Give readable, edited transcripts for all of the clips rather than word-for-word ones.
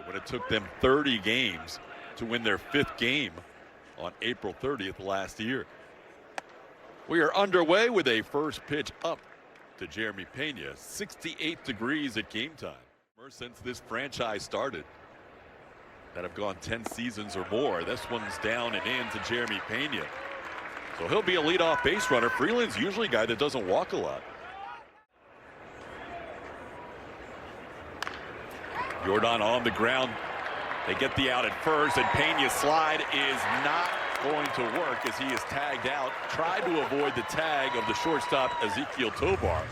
when it took them 30 games to win their 5th game on April 30th last year. We are underway with a first pitch up to Jeremy Pena. 68 degrees at game time. Since this franchise started, that have gone 10 seasons or more. This one's down and in to Jeremy Pena. So he'll be a leadoff base runner. Freeland's usually a guy that doesn't walk a lot. Jordan on the ground. They get the out at first, and Pena's slide is not going to work as he is tagged out. Tried to avoid the tag of the shortstop Ezequiel Tovar.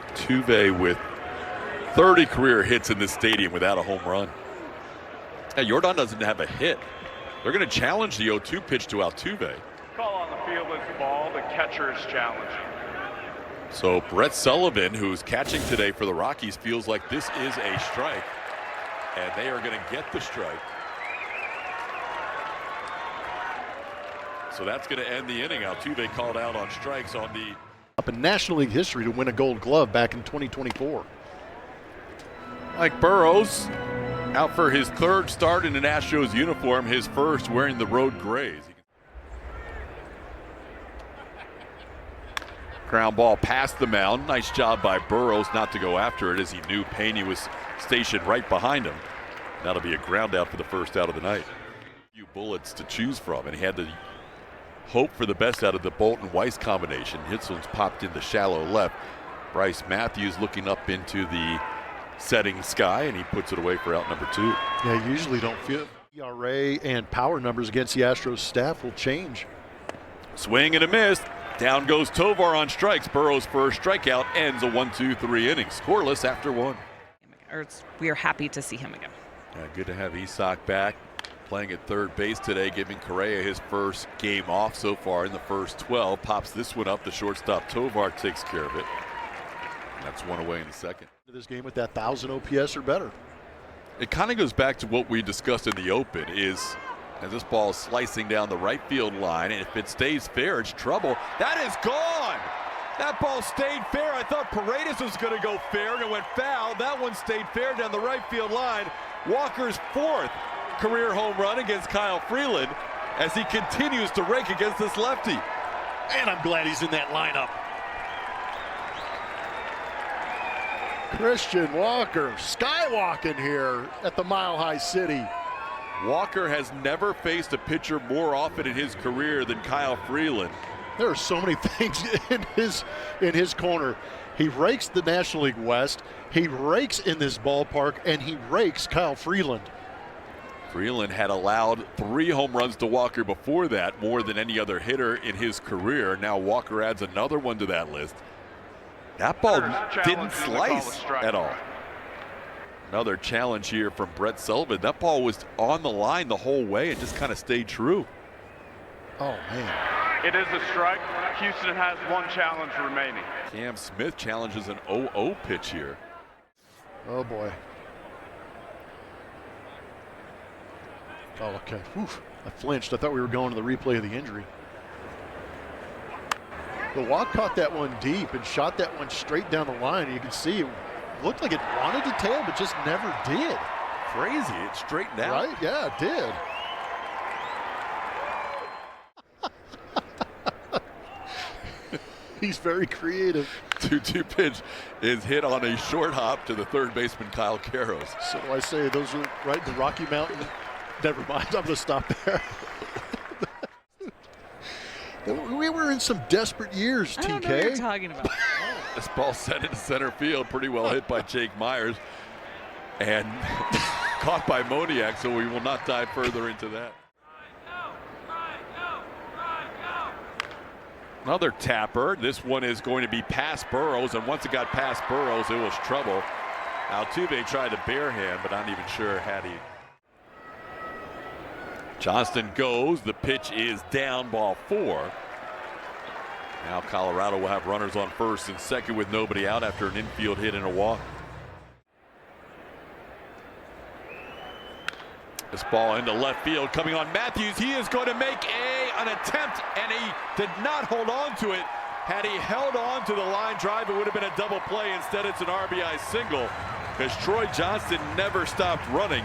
Altuve with 30 career hits in this stadium without a home run. Now, Jordan doesn't have a hit. They're going to challenge the 0-2 pitch to Altuve. Call on the field is ball. The catcher is challenging. So Brett Sullivan, who's catching today for the Rockies, feels like this is a strike, and they are going to get the strike. So that's going to end the inning. Altuve called out on strikes on the up in National League history to win a Gold Glove back in 2024. Mike Burrows out for his 3rd start in an Astros uniform, his 1st wearing the road grays. Ground ball past the mound. Nice job by Burrows not to go after it as he knew Pena was stationed right behind him. That'll be a ground out for the 1st out of the night. A few bullets to choose from, and he had to hope for the best out of the Bolton-Weiss combination. Hitzl's popped in the shallow left. Bryce Matthews looking up into the setting sky, and he puts it away for out number 2. Yeah, you usually don't feel ERA and power numbers against the Astros staff will change. Swing and a miss. Down goes Tovar on strikes. Burrows' first strikeout ends a 1-2-3 inning. Scoreless after 1. We are happy to see him again. Yeah, good to have Isak back, playing at 3rd base today, giving Correa his 1st game off so far in the first 12. Pops this one up. The shortstop Tovar takes care of it. And that's 1 away in the 2nd. This game with that 1,000 OPS or better. It kind of goes back to what we discussed in the open is as this ball is slicing down the right field line, and if it stays fair, it's trouble. That is gone. That ball stayed fair. I thought Paredes was going to go fair, and it went foul. That one stayed fair down the right field line. Walker's 4th career home run against Kyle Freeland as he continues to rake against this lefty. And I'm glad he's in that lineup. Christian Walker skywalking here at the Mile High City. Walker has never faced a pitcher more often in his career than Kyle Freeland. There are so many things in his corner. He rakes the National League West, he rakes in this ballpark, and he rakes Kyle Freeland. Freeland had allowed 3 home runs to Walker before that, more than any other hitter in his career. Now Walker adds another one to that list. That ball didn't slice at all. Another challenge here from Brett Sullivan. That ball was on the line the whole way and just kind of stayed true. Oh, man. It is a strike. Houston has 1 challenge remaining. Cam Smith challenges an 0-0 pitch here. Oh, boy. Oh, okay. Oof. I flinched. I thought we were going to the replay of the injury. The Watt caught that one deep and shot that one straight down the line. You can see it looked like it wanted to tail, but just never did. Crazy. It straightened out. Right? Yeah, it did. He's very creative. 2-2 pitch is hit on a short hop to the 3rd baseman, Kyle Karros. So do I say those are right in the Rocky Mountain? Never mind. I'm going to stop there. We were in some desperate years, TK. I don't know what you're talking about. This ball set into center field, pretty well hit by Jake Myers, and caught by Moniak, so we will not dive further into that. Another tapper. This one is going to be past Burrows, and once it got past Burrows, it was trouble. Altuve tried to bare him, but not even sure had he. Johnston goes. The pitch is down, ball 4. Now Colorado will have runners on 1st and 2nd with nobody out after an infield hit and a walk. This ball into left field coming on Matthews. He is going to make an attempt, and he did not hold on to it. Had he held on to the line drive, it would have been a double play. Instead, it's an RBI single. because Troy Johnston never stopped running,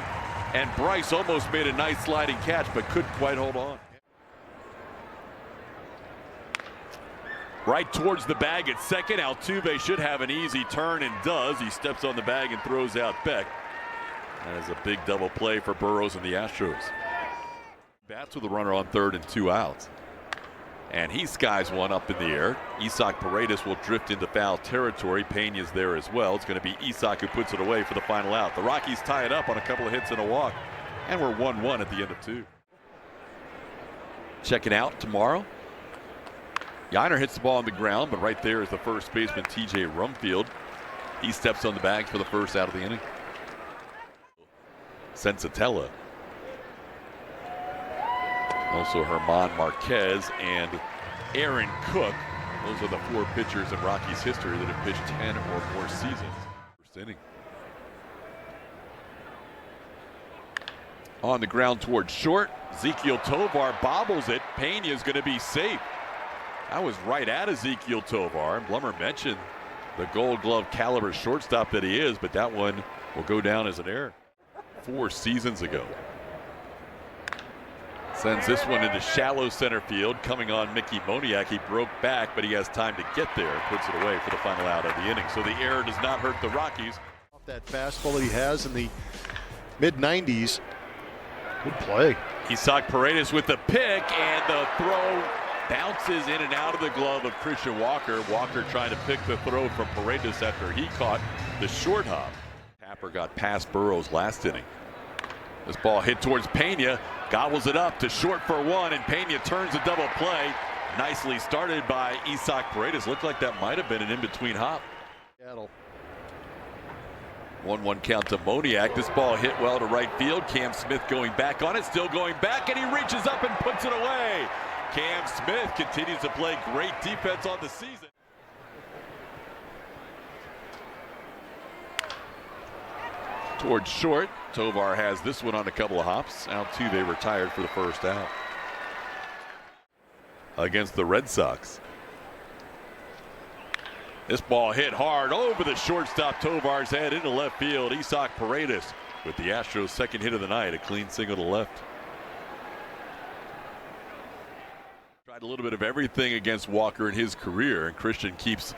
and Bryce almost made a nice sliding catch but couldn't quite hold on. Right towards the bag at second. Altuve should have an easy turn and does. He steps on the bag and throws out Beck. That is a big double play for Burrows and the Astros. Bats with a runner on third and 2 outs. And he skies one up in the air. Isaac Paredes will drift into foul territory. Pena's there as well. It's going to be Isaac who puts it away for the final out. The Rockies tie it up on a couple of hits and a walk. And we're 1-1 at the end of 2. Checking out tomorrow. Yiner hits the ball on the ground, but right there is the first baseman, T.J. Rumfield. He steps on the bag for the first out of the inning. Sensatella. Also Herman Marquez and Aaron Cook. Those are the 4 pitchers in Rockies history that have pitched 10 or more seasons. First inning. On the ground towards short. Ezekiel Tovar bobbles it. Pena is going to be safe. I was right at Ezekiel Tovar. Blummer mentioned the Gold Glove caliber shortstop that he is, but that one will go down as an error. 4 seasons ago. Sends this one into shallow center field. Coming on Mickey Moniak. He broke back, but he has time to get there and puts it away for the final out of the inning. So the error does not hurt the Rockies. That fastball that he has in the mid-90s. Good play. Isaac Paredes with the pick, and the throw bounces in and out of the glove of Christian Walker. Walker trying to pick the throw from Paredes after he caught the short hop. Tapper got past Burrows last inning. This ball hit towards Pena, gobbles it up to short for 1, and Pena turns a double play. Nicely started by Isaac Paredes. Looked like that might have been an in-between hop. 1-1 count to Moniak. This ball hit well to right field. Cam Smith going back on it, still going back, and he reaches up and puts it away. Cam Smith continues to play great defense on the season. Towards short, Tovar has this one on a couple of hops. Altuve retired for the first out. Against the Red Sox. This ball hit hard over the shortstop Tovar's head into left field. Isaac Paredes with the Astros' second hit of the night, a clean single to left. Tried a little bit of everything against Walker in his career, and Christian keeps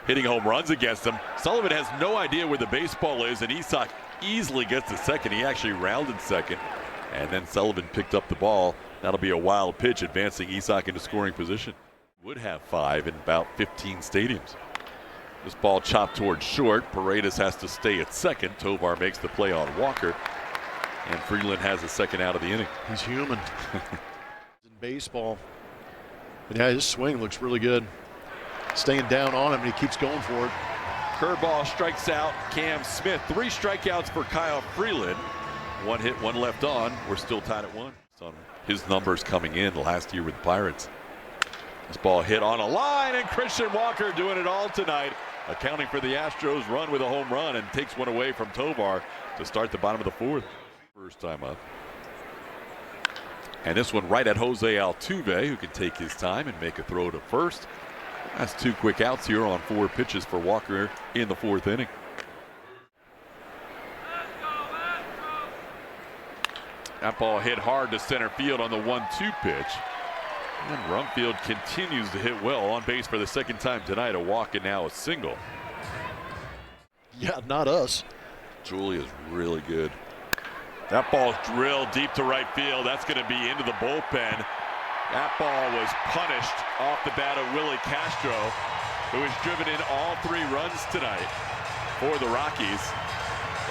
hitting home runs against him. Sullivan has no idea where the baseball is, and Isaac easily gets to second. He actually rounded second, and then Sullivan picked up the ball. That'll be a wild pitch, advancing Isaac into scoring position. Would have 5 in about 15 stadiums. This ball chopped towards short. Paredes has to stay at second. Tovar makes the play on Walker, and Freeland has a second out of the inning. He's human. In baseball. And yeah, his swing looks really good. Staying down on him, and he keeps going for it. Curveball strikes out Cam Smith. 3 strikeouts for Kyle Freeland. 1 hit, 1 left on. We're still tied at 1. It's on his numbers coming in last year with the Pirates. This ball hit on a line, and Christian Walker doing it all tonight, accounting for the Astros' run with a home run, and takes one away from Tovar to start the bottom of the 4th. First time up. And this one right at Jose Altuve, who can take his time and make a throw to first. That's 2 quick outs here on 4 pitches for Walker in the 4th inning. That ball hit hard to center field on the 1-2 pitch. And Rumfield continues to hit well, on base for the second time tonight. A walk and now a single. Yeah, not us. Julia's really good. That ball drilled deep to right field. That's going to be into the bullpen. That ball was punished off the bat of Willie Castro, who has driven in all 3 runs tonight for the Rockies,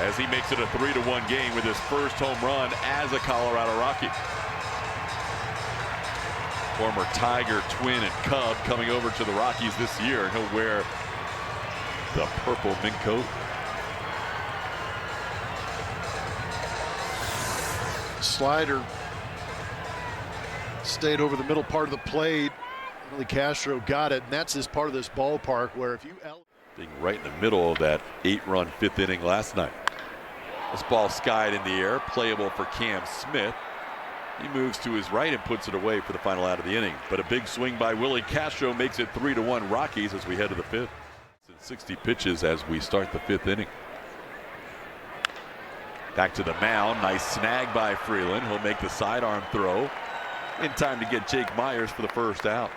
as he makes it a 3-1 game with his first home run as a Colorado Rocky. Former Tiger, Twin, and Cub coming over to the Rockies this year, and he'll wear the purple mink coat. Slider stayed over the middle part of the plate. Really, Castro got it, and that's this part of this ballpark where if you being right in the middle of that 8-run 5th inning last night. This ball skied in the air, playable for Cam Smith. He moves to his right and puts it away for the final out of the inning. But a big swing by Willie Castro makes it 3-1 Rockies as we head to the 5th. 60 pitches as we start the 5th inning. Back to the mound. Nice snag by Freeland. He'll make the sidearm throw in time to get Jake Myers for the first out.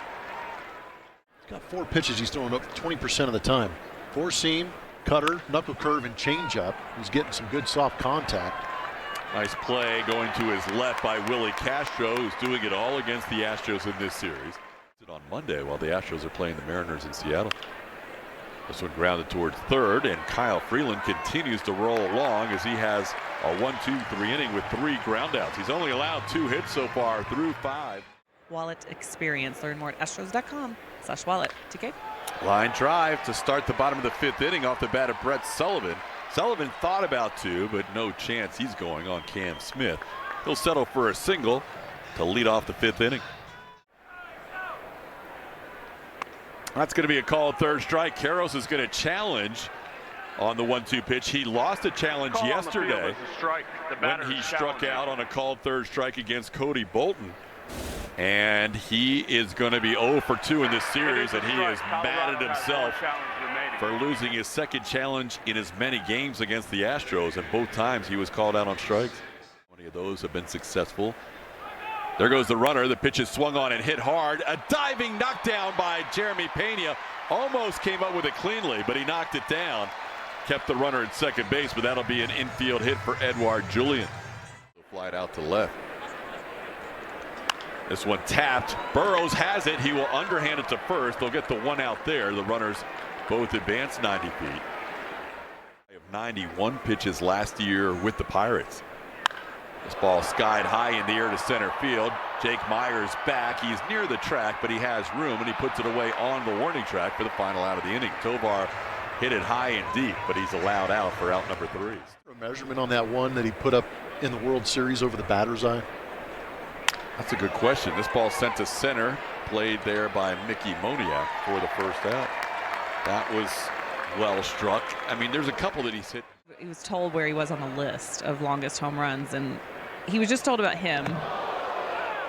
He's got 4 pitches he's throwing up 20% of the time. 4-seam, cutter, knuckle curve, and changeup. He's getting some good soft contact. Nice play going to his left by Willie Castro, who's doing it all against the Astros in this series. On Monday while the Astros are playing the Mariners in Seattle. This one grounded towards third, and Kyle Freeland continues to roll along as he has a 1-2-3 inning with 3 groundouts. He's only allowed 2 hits so far through 5. Wallet experience. Learn more at astros.com/wallet. TK. Line drive to start the bottom of the 5th inning off the bat of Brett Sullivan. Sullivan thought about 2, but no chance he's going on Cam Smith. He'll settle for a single to lead off the 5th inning. That's going to be a called third strike. Karros is going to challenge on the 1-2 pitch. He lost a challenge yesterday when he struck out on a called third strike against Cody Bolton. And he is going to be 0 for 2 in this series, and he is mad at himself for losing his 2nd challenge in as many games against the Astros, and both times he was called out on strikes. 20 of those have been successful. There goes the runner. The pitch is swung on and hit hard. A diving knockdown by Jeremy Pena. Almost came up with it cleanly, but he knocked it down. Kept the runner at second base, but that'll be an infield hit for Edouard Julien. Fly it out to left. This one tapped. Burrows has it. He will underhand it to first. They'll get the 1 out there. The runners both advance 90 feet. They have 91 pitches last year with the Pirates. This ball skied high in the air to center field. Jake Myers back. He's near the track, but he has room, and he puts it away on the warning track for the final out of the inning. Tovar hit it high and deep, but he's allowed out for out number 3. A measurement on that one that he put up in the World Series over the batter's eye? That's a good question. This ball sent to center, played there by Mickey Moniak for the first out. That was well struck. I mean, there's a couple that he's hit. He was told where he was on the list of longest home runs, and he was just told about him,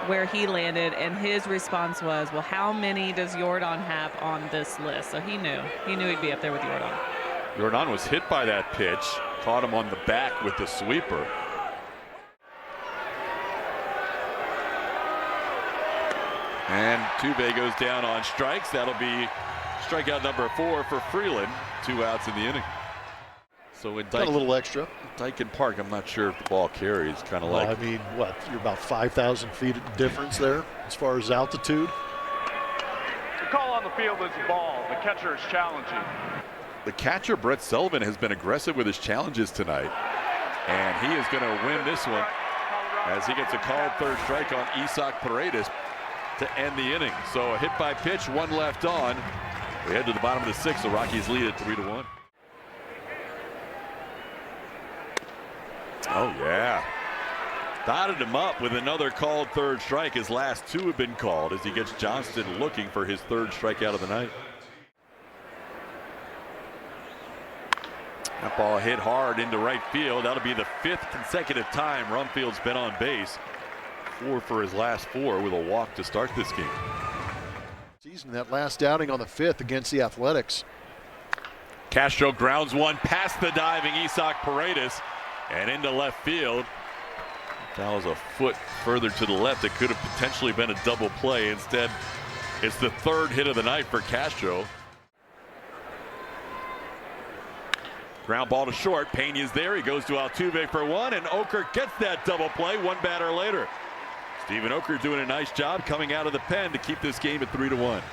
where he landed, and his response was, well, how many does Jordan have on this list? So he knew he'd be up there with Jordan. Jordan was hit by that pitch, caught him on the back with the sweeper. And Tuve goes down on strikes. That'll be strikeout number 4 for Freeland. 2 outs in the inning. So in Got a little extra. Dyken Park, I'm not sure if the ball carries. Kind of like. I mean, what? You're about 5,000 feet difference there as far as altitude. The call on the field is ball. The catcher is challenging. The catcher, Brett Sullivan, has been aggressive with his challenges tonight. And he is going to win this one as he gets a called third strike on Isaac Paredes to end the inning. So a hit by pitch, 1 left on. We head to the bottom of the 6th. The Rockies lead at 3-1. Oh, yeah. Dotted him up with another called third strike. His last 2 have been called as he gets Johnston looking for his 3rd strikeout of the night. That ball hit hard into right field. That'll be the 5th consecutive time Rumfield's been on base. 4 for his last 4 with a walk to start this game. Season that last outing on the 5th against the Athletics. Castro grounds one past the diving Isaac Paredes and into left field. That was a foot further to the left. It could have potentially been a double play. Instead, it's the 3rd hit of the night for Castro. Ground ball to short. Pena's there. He goes to Altuve for 1, and Oker gets that double play 1 batter later. Steven Oker doing a nice job coming out of the pen to keep this game at 3-1. And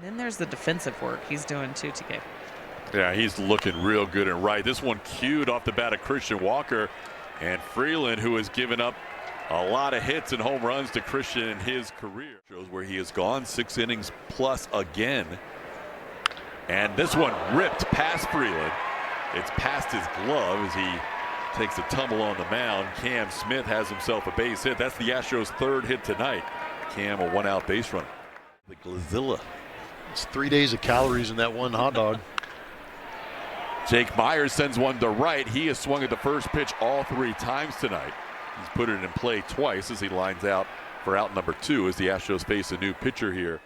then there's the defensive work he's doing too, TK. Yeah, he's looking real good and right. This one cued off the bat of Christian Walker, and Freeland, who has given up a lot of hits and home runs to Christian in his career. Shows where he has gone 6 innings plus again. And this one ripped past Freeland. It's past his glove as he takes a tumble on the mound. Cam Smith has himself a base hit. That's the Astros' 3rd hit tonight. Cam, a 1-out base runner. The Glazilla. It's 3 days of calories in that one hot dog. Jake Myers sends one to right. He has swung at the first pitch all 3 times tonight. He's put it in play twice as he lines out for out number 2 as the Astros face a new pitcher here.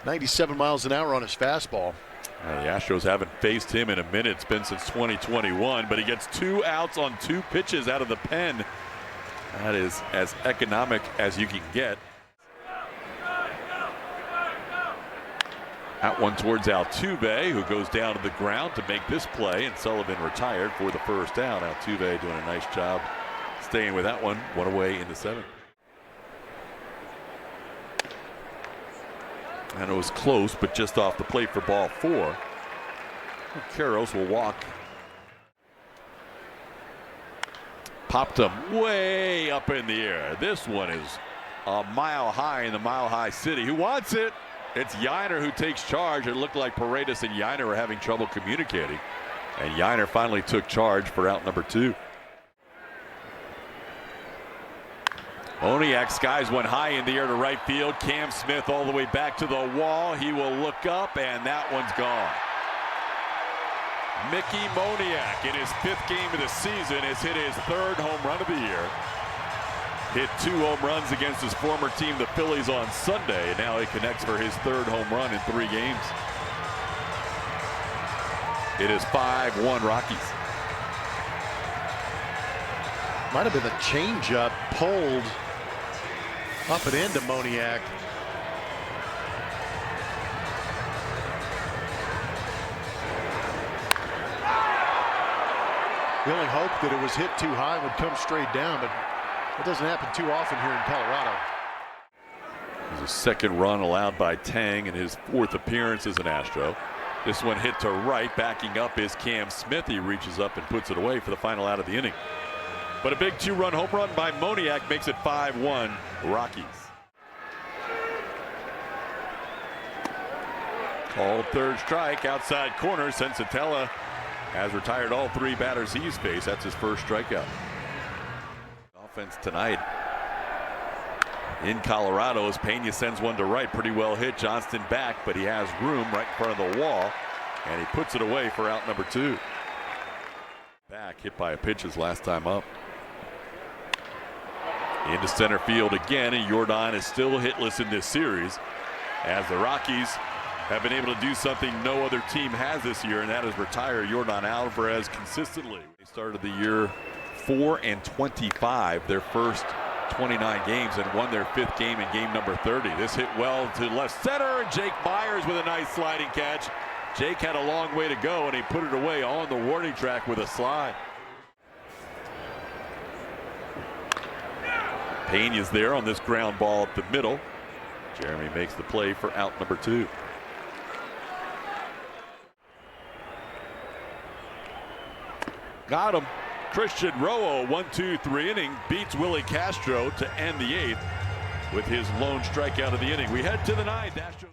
97 miles an hour on his fastball. The Astros haven't faced him in a minute. It's been since 2021, but he gets 2 outs on 2 pitches out of the pen. That is as economic as you can get. That one towards Altuve, who goes down to the ground to make this play, and Sullivan retired for the first down. Altuve doing a nice job staying with that one. 1 away in the 7th. And it was close, but just off the plate for ball 4. Karros will walk. Popped him way up in the air. This one is a mile high in the Mile High City. Who wants it? It's Yainer who takes charge. It looked like Paredes and Yainer were having trouble communicating. And Yainer finally took charge for out number 2. Moniak skies one high in the air to right field. Cam Smith all the way back to the wall. He will look up, and that one's gone. Mickey Moniak, in his 5th game of the season, has hit his 3rd home run of the year. Hit 2 home runs against his former team, the Phillies, on Sunday, and now he connects for his 3rd home run in 3 games. It is 5-1 Rockies. Might have been the changeup pulled up and into Moniak. The only hope that it was hit too high would come straight down, but it doesn't happen too often here in Colorado. There's a 2nd run allowed by Tang in his 4th appearance as an Astro. This one hit to right. Backing up is Cam Smith. He reaches up and puts it away for the final out of the inning. But a big 2-run home run by Moniak makes it 5-1 Rockies. Called 3rd strike, outside corner. Sensatella has retired all 3 batters he's faced. That's his 1st strikeout. Offense tonight in Colorado as Pena sends one to right. Pretty well hit. Johnston back, but he has room right in front of the wall, and he puts it away for out number 2. Back, hit by a pitch his last time up. Into center field again, and Jordan is still hitless in this series as the Rockies have been able to do something no other team has this year, and that is retire Jordan Alvarez consistently. They started the year 4-25, their first 29 games, and won their 5th game in game number 30. This hit well to left center, and Jake Myers with a nice sliding catch. Jake had a long way to go, and he put it away on the warning track with a slide. Pena's there on this ground ball up the middle. Jeremy makes the play for out number 2. Got him. Christian Rojo, 1-2-3 inning, beats Willie Castro to end the 8th with his lone strikeout of the inning. We head to the 9th. Astros.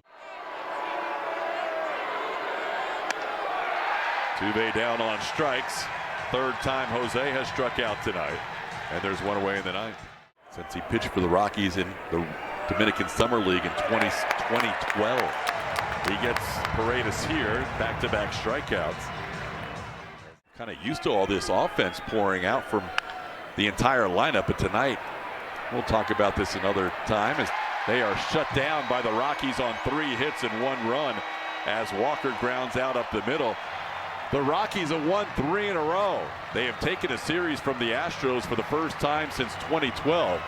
Tuve down on strikes. 3rd time Jose has struck out tonight, and there's 1 away in the 9th. Since he pitched for the Rockies in the Dominican Summer League in 2012. He gets Paredes here, back-to-back strikeouts. Kind of used to all this offense pouring out from the entire lineup, but tonight we'll talk about this another time as they are shut down by the Rockies on 3 hits and 1 run as Walker grounds out up the middle. The Rockies have won 3 in a row. They have taken a series from the Astros for the first time since 2012.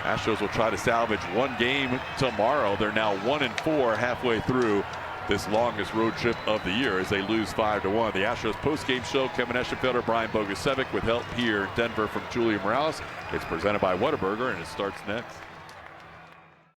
Astros will try to salvage 1 game tomorrow. They're now 1-4 halfway through this longest road trip of the year as they lose 5-1. The Astros post-game show, Kevin Eschenfelder, Brian Bogusevic with help here in Denver from Julia Morales. It's presented by Whataburger, and it starts next.